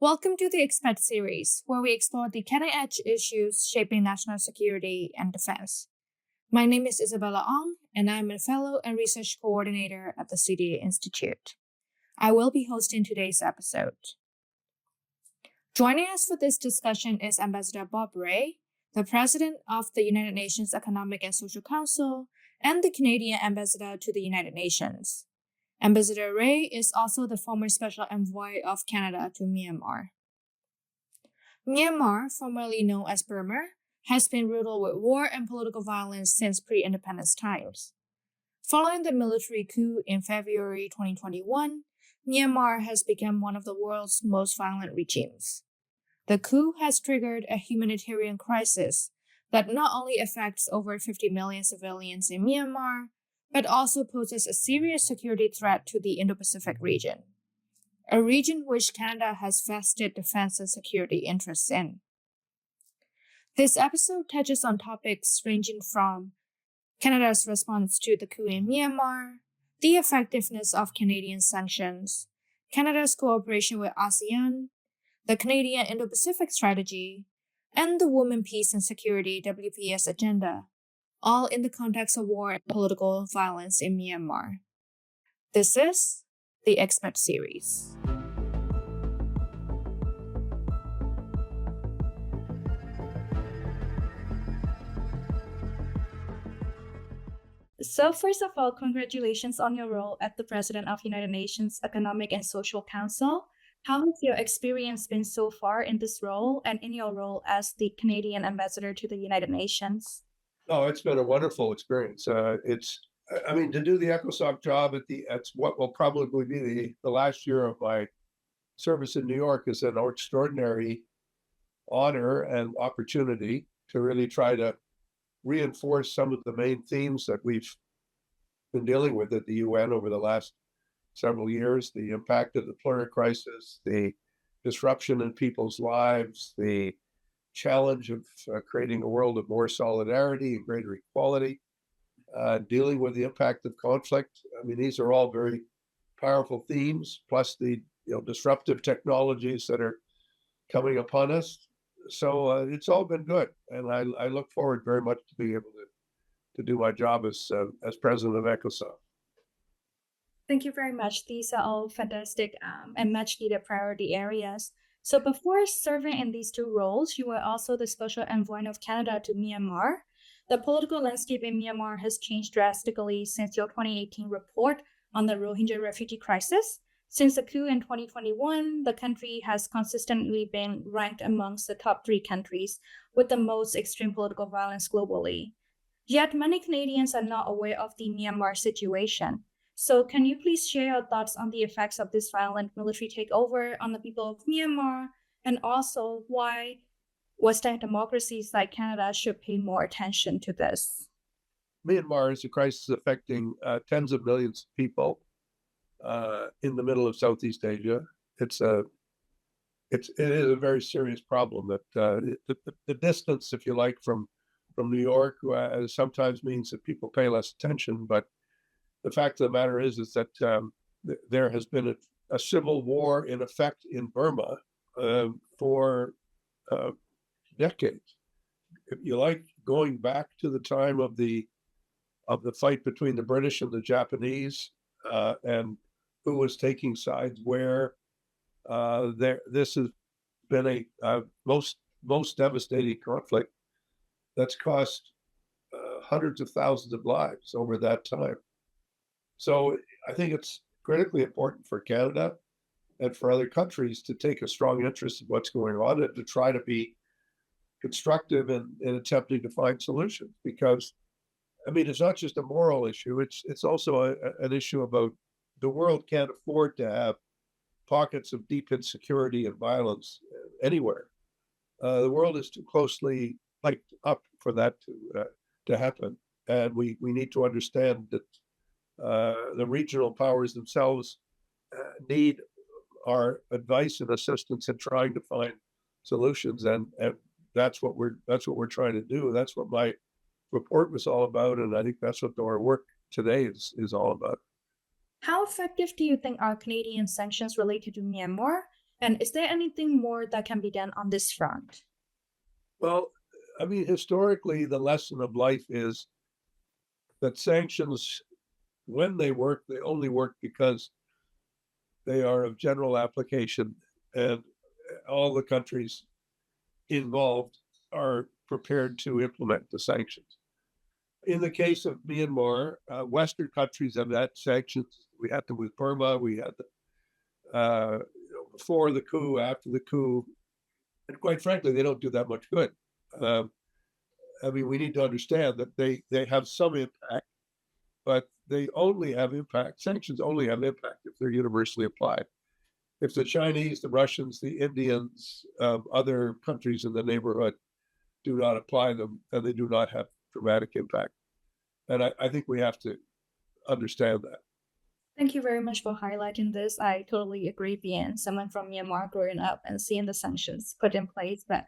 Welcome to the Expat series, where we explore the cutting-edge issues shaping national security and defense. My name is Isabella Ong, and I'm a fellow and research coordinator at the CDA Institute. I will be hosting today's episode. Joining us for this discussion is Ambassador Bob Rae, the President of the United Nations Economic and Social Council and the Canadian Ambassador to the United Nations. Ambassador Rae is also the former Special Envoy of Canada to Myanmar. Myanmar, formerly known as Burma, has been riddled with war and political violence since pre-independence times. Following the military coup in February 2021, Myanmar has become one of the world's most violent regimes. The coup has triggered a humanitarian crisis that not only affects over 50 million civilians in Myanmar, but also poses a serious security threat to the Indo-Pacific region, a region which Canada has vested defense and security interests in. This episode touches on topics ranging from Canada's response to the coup in Myanmar, the effectiveness of Canadian sanctions, Canada's cooperation with ASEAN, the Canadian Indo-Pacific Strategy, and the Women, Peace and Security WPS Agenda, all in the context of war and political violence in Myanmar. This is the Expat series. So first of all, congratulations on your role as the President of United Nations Economic and Social Council. How has your experience been so far in this role and in your role as the Canadian Ambassador to the United Nations? Oh, it's been a wonderful experience. To do the ECOSOC job at what will probably be the last year of my service in New York is an extraordinary honor and opportunity to really try to reinforce some of the main themes that we've been dealing with at the UN over the last several years: the impact of the plural crisis, the disruption in people's lives, the challenge of creating a world of more solidarity and greater equality, dealing with the impact of conflict. I mean, these are all very powerful themes, plus the disruptive technologies that are coming upon us. So it's all been good, and I look forward very much to being able to do my job as president of ECOSOC. Thank you very much. These are all fantastic and much needed priority areas. So before serving in these two roles, you were also the Special Envoy of Canada to Myanmar. The political landscape in Myanmar has changed drastically since your 2018 report on the Rohingya refugee crisis. Since the coup in 2021, the country has consistently been ranked amongst the top 3 countries with the most extreme political violence globally. Yet many Canadians are not aware of the Myanmar situation. So can you please share your thoughts on the effects of this violent military takeover on the people of Myanmar, and also why Western democracies like Canada should pay more attention to this? Myanmar is a crisis affecting tens of millions of people in the middle of Southeast Asia. It is a very serious problem that the distance, if you like, from New York sometimes means that people pay less attention, but the fact of the matter is that there has been a civil war in effect in Burma for decades. If you like, going back to the time of the fight between the British and the Japanese, and who was taking sides where, this has been a most devastating conflict that's cost hundreds of thousands of lives over that time. So I think it's critically important for Canada and for other countries to take a strong interest in what's going on and to try to be constructive in attempting to find solutions. Because, I mean, it's not just a moral issue, it's also an issue about the world can't afford to have pockets of deep insecurity and violence anywhere. The world is too closely linked up for that to happen. And we need to understand that the regional powers themselves need our advice and assistance in trying to find solutions, and that's what we're trying to do. That's what my report was all about, and I think that's what our work today is all about. How effective do you think are Canadian sanctions related to Myanmar? And is there anything more that can be done on this front? Well, I mean, historically, the lesson of life is that sanctions, when they work, they only work because they are of general application, and all the countries involved are prepared to implement the sanctions. In the case of Myanmar, Western countries have had sanctions. We had them with Burma. We had them before the coup, after the coup, and quite frankly, they don't do that much good. I mean, we need to understand that they have some impact, but they only have impact. Sanctions only have impact if they're universally applied. If the Chinese, the Russians, the Indians, other countries in the neighborhood do not apply them, then they do not have dramatic impact. And I think we have to understand that. Thank you very much for highlighting this. I totally agree, being someone from Myanmar growing up and seeing the sanctions put in place, but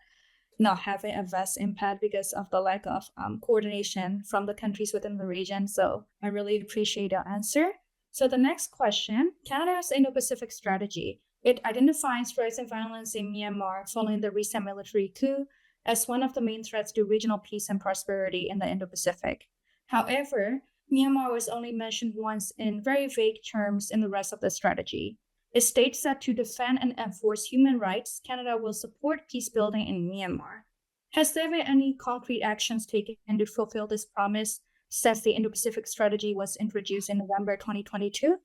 not having a vast impact because of the lack of coordination from the countries within the region. So I really appreciate your answer. So the next question, Canada's Indo-Pacific Strategy. It identifies rising violence in Myanmar following the recent military coup as one of the main threats to regional peace and prosperity in the Indo-Pacific. However, Myanmar was only mentioned once in very vague terms in the rest of the strategy. It states that to defend and enforce human rights, Canada will support peace building in Myanmar. Has there been any concrete actions taken to fulfill this promise since the Indo-Pacific Strategy was introduced in November 2022?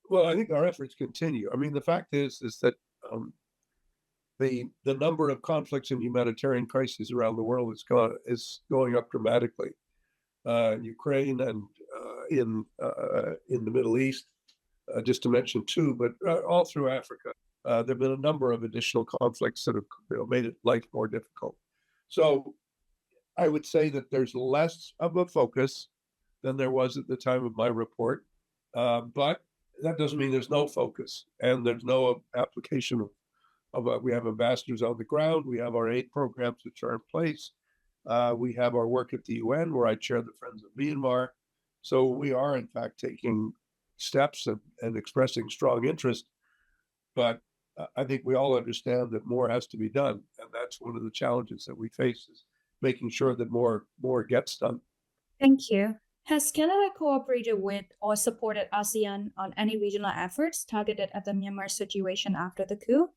Well, I think our efforts continue. I mean, the fact is that the number of conflicts and humanitarian crises around the world is going up dramatically. Ukraine and in the Middle East, just to mention two, but all through Africa, there have been a number of additional conflicts that have made life more difficult. So I would say that there's less of a focus than there was at the time of my report, but that doesn't mean there's no focus and there's no application of we have ambassadors on the ground. We have our aid programs which are in place. We have our work at the UN where I chair the Friends of Myanmar. So we are in fact taking steps and expressing strong interest. But I think we all understand that more has to be done. And that's one of the challenges that we face is making sure that more gets done. Thank you. Has Canada cooperated with or supported ASEAN on any regional efforts targeted at the Myanmar situation after the coup?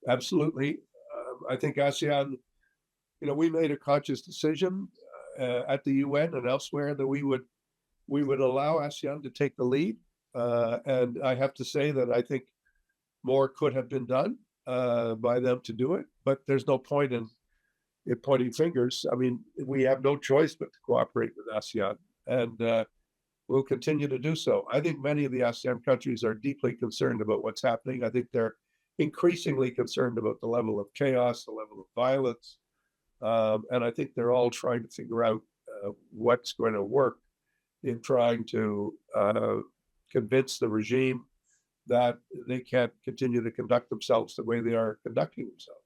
Absolutely. I think ASEAN, we made a conscious decision at the UN and elsewhere that we would allow ASEAN to take the lead. And I have to say that I think more could have been done by them to do it, but there's no point in pointing fingers. I mean, we have no choice but to cooperate with ASEAN, and we'll continue to do so. I think many of the ASEAN countries are deeply concerned about what's happening. I think they're increasingly concerned about the level of chaos, the level of violence, and I think they're all trying to figure out what's going to work in trying to convince the regime that they can't continue to conduct themselves the way they are conducting themselves.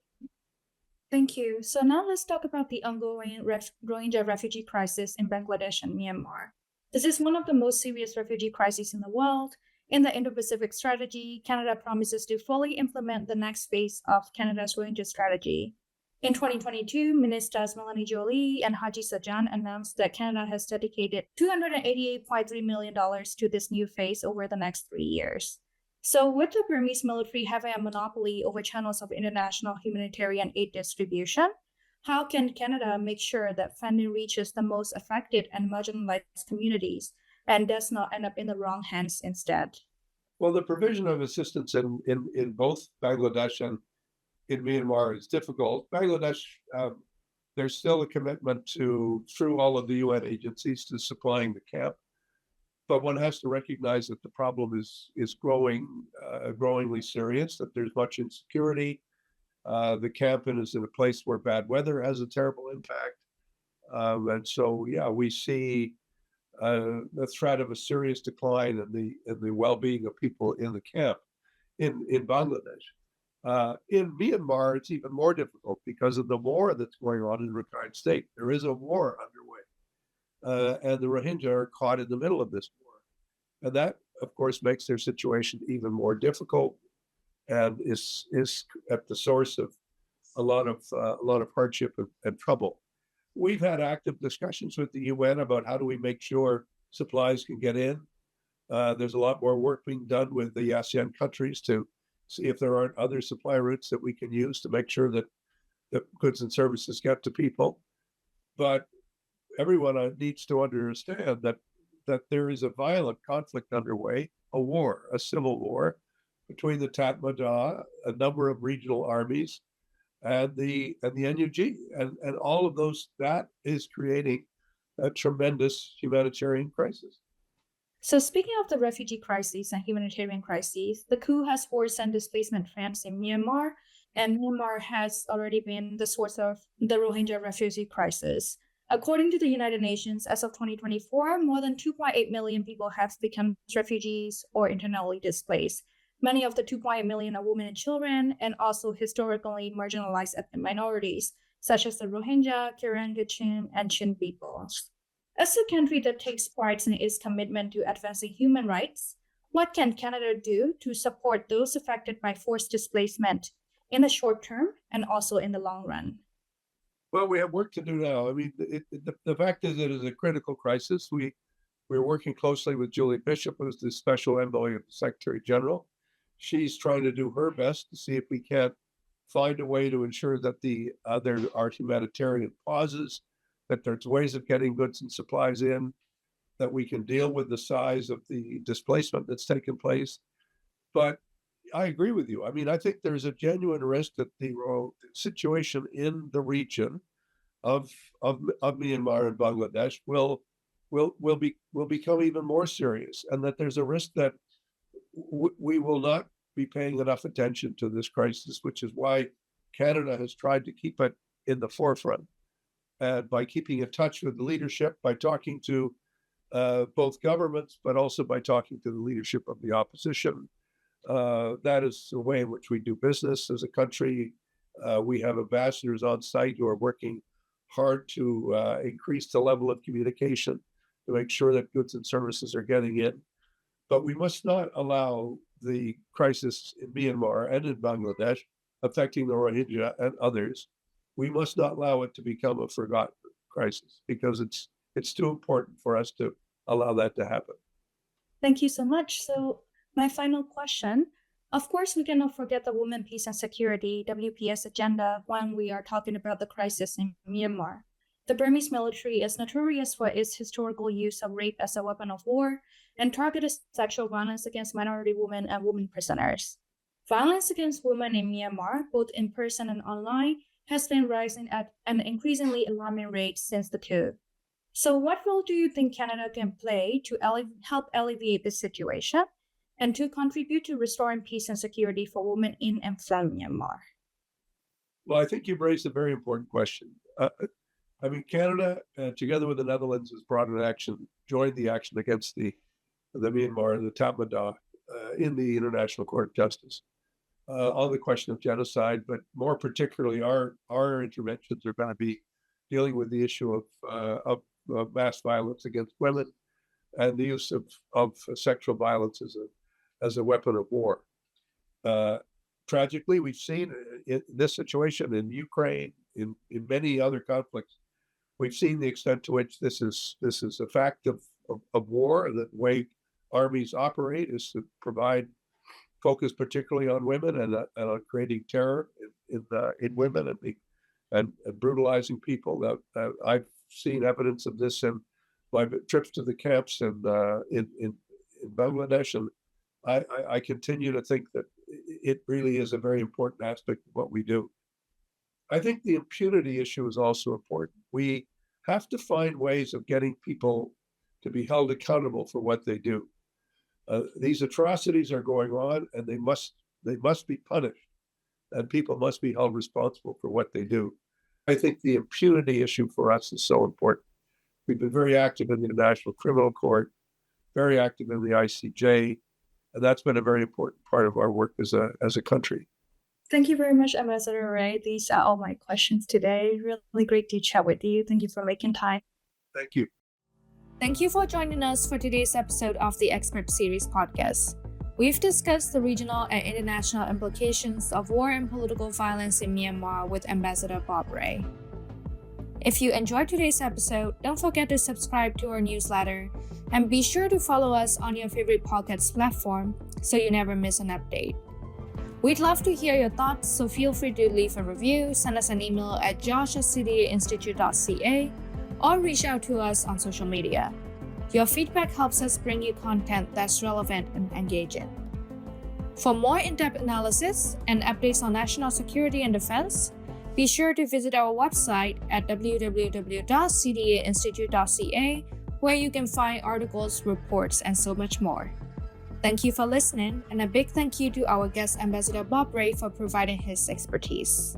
Thank you. So now let's talk about the ongoing Rohingya refugee crisis in Bangladesh and Myanmar. This is one of the most serious refugee crises in the world. In the Indo-Pacific Strategy, Canada promises to fully implement the next phase of Canada's Rohingya strategy. In 2022, Ministers Melanie Joly and Haji Sajan announced that Canada has dedicated $288.3 million to this new phase over the next 3 years. So with the Burmese military having a monopoly over channels of international humanitarian aid distribution, how can Canada make sure that funding reaches the most affected and marginalized communities and does not end up in the wrong hands instead? Well, the provision of assistance in both Bangladesh and in Myanmar is difficult. Bangladesh, there's still a commitment through all of the UN agencies to supplying the camp. But one has to recognize that the problem is growingly serious, that there's much insecurity. The camp is in a place where bad weather has a terrible impact. And so, yeah, we see the threat of a serious decline in the well-being of people in the camp in Bangladesh. In Myanmar, it's even more difficult because of the war that's going on in Rakhine State. There is a war underway. And the Rohingya are caught in the middle of this war. And that, of course, makes their situation even more difficult. and is at the source of a lot of hardship and trouble. We've had active discussions with the UN about how do we make sure supplies can get in. There's a lot more work being done with the ASEAN countries to see if there aren't other supply routes that we can use to make sure that goods and services get to people. But everyone needs to understand that there is a violent conflict underway, a civil war between the Tatmadaw, a number of regional armies, and the NUG, and all of those, that is creating a tremendous humanitarian crisis. So speaking of the refugee crisis and humanitarian crises, the coup has worsened displacement trends in Myanmar, and Myanmar has already been the source of the Rohingya refugee crisis. According to the United Nations, as of 2024, more than 2.8 million people have become refugees or internally displaced. Many of the 2.8 million are women and children, and also historically marginalized ethnic minorities, such as the Rohingya, Karen, Kachin, and Chin peoples. As a country that takes pride in its commitment to advancing human rights, what can Canada do to support those affected by forced displacement in the short term and also in the long run? Well, we have work to do now. I mean, the fact is it is a critical crisis. We're working closely with Julie Bishop, who's the Special Envoy of the Secretary General. She's trying to do her best to see if we can't find a way to ensure that there are humanitarian pauses, that there's ways of getting goods and supplies in, that we can deal with the size of the displacement that's taken place. But I agree with you. I mean, I think there's a genuine risk that the situation in the region of Myanmar and Bangladesh will become even more serious, and that there's a risk that we will not be paying enough attention to this crisis, which is why Canada has tried to keep it in the forefront. And by keeping in touch with the leadership, by talking to both governments, but also by talking to the leadership of the opposition. That is the way in which we do business as a country. We have ambassadors on site who are working hard to increase the level of communication to make sure that goods and services are getting in. But we must not allow the crisis in Myanmar and in Bangladesh affecting the Rohingya and others. We must not allow it to become a forgotten crisis, because it's too important for us to allow that to happen. Thank you so much. So my final question, of course, we cannot forget the Women, Peace and Security, WPS Agenda, when we are talking about the crisis in Myanmar. The Burmese military is notorious for its historical use of rape as a weapon of war and targeted sexual violence against minority women and women prisoners. Violence against women in Myanmar, both in person and online, has been rising at an increasingly alarming rate since the coup. So what role do you think Canada can play to help alleviate this situation and to contribute to restoring peace and security for women in and from Myanmar? Well, I think you've raised a very important question. I mean, Canada, together with the Netherlands, has joined the action against the Myanmar, the Tatmadaw, in the International Court of Justice on the question of genocide, but more particularly, our interventions are going to be dealing with the issue of mass violence against women and the use of sexual violence as a weapon of war. Tragically, we've seen in this situation in Ukraine, in many other conflicts, we've seen the extent to which this is a fact of war. The way armies operate is to provide focus particularly on women and on creating terror in women and brutalizing people. I've seen evidence of this in my trips to the camps in Bangladesh, and I continue to think that it really is a very important aspect of what we do. I think the impunity issue is also important. We have to find ways of getting people to be held accountable for what they do. These atrocities are going on, and they must be punished, and people must be held responsible for what they do. I think the impunity issue for us is so important. We've been very active in the International Criminal Court, very active in the ICJ, and that's been a very important part of our work as a country. Thank you very much, Ambassador Rae. These are all my questions today. Really great to chat with you. Thank you for making time. Thank you. Thank you for joining us for today's episode of the Expert Series podcast. We've discussed the regional and international implications of war and political violence in Myanmar with Ambassador Bob Rae. If you enjoyed today's episode, don't forget to subscribe to our newsletter and be sure to follow us on your favorite podcast platform so you never miss an update. We'd love to hear your thoughts, so feel free to leave a review, send us an email at josh@cdainstitute.ca, or reach out to us on social media. Your feedback helps us bring you content that's relevant and engaging. For more in-depth analysis and updates on national security and defense, be sure to visit our website at www.cdainstitute.ca, where you can find articles, reports, and so much more. Thank you for listening, and a big thank you to our guest Ambassador Bob Rae for providing his expertise.